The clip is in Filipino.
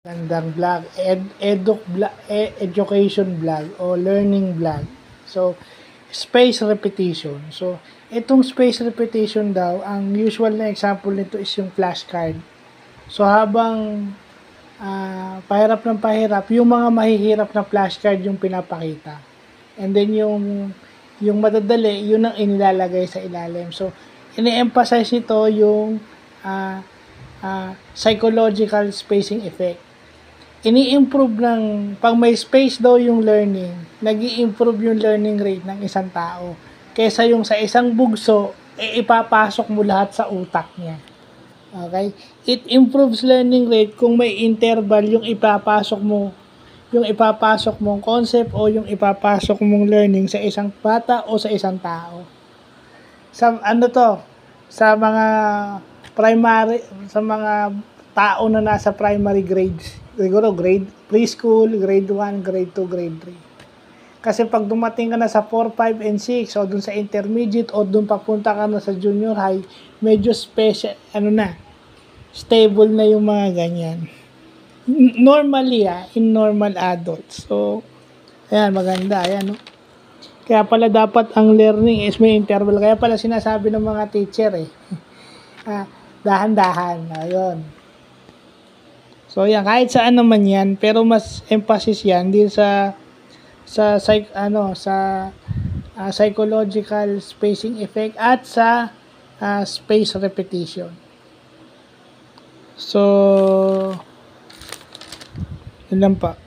Gandang vlog, education vlog o learning vlog. So, space repetition. So, itong space repetition daw, ang usual na example nito is yung flashcard. So, habang pahirap ng pahirap, yung mga mahihirap na flashcard yung pinapakita. And then yung madadali, yun ang inilalagay sa ilalim. So, ini-emphasize nito yung psychological spacing effect. Ini-improve ng, pag may space daw yung learning, nag-i-improve yung learning rate ng isang tao. Kesa yung sa isang bugso, ipapasok mo lahat sa utak niya. Okay? It improves learning rate kung may interval yung ipapasok mong concept o yung ipapasok mong learning sa isang bata o sa isang tao. Sa mga tao na nasa primary grades, siguro preschool, grade 1, grade 2, grade 3. Kasi pag dumating ka na sa 4, 5, and 6 o dun sa intermediate o dun papunta ka na sa junior high, medyo special, stable na yung mga ganyan. Normally, in normal adults. So, ayan, maganda, ayan, no? Kaya pala dapat ang learning is may interval. Kaya pala sinasabi ng mga teacher, dahan-dahan, ayun. So, yan, kahit saan naman yan, pero mas emphasis yan din sa psychological spacing effect at sa space repetition. So, yun lang pa.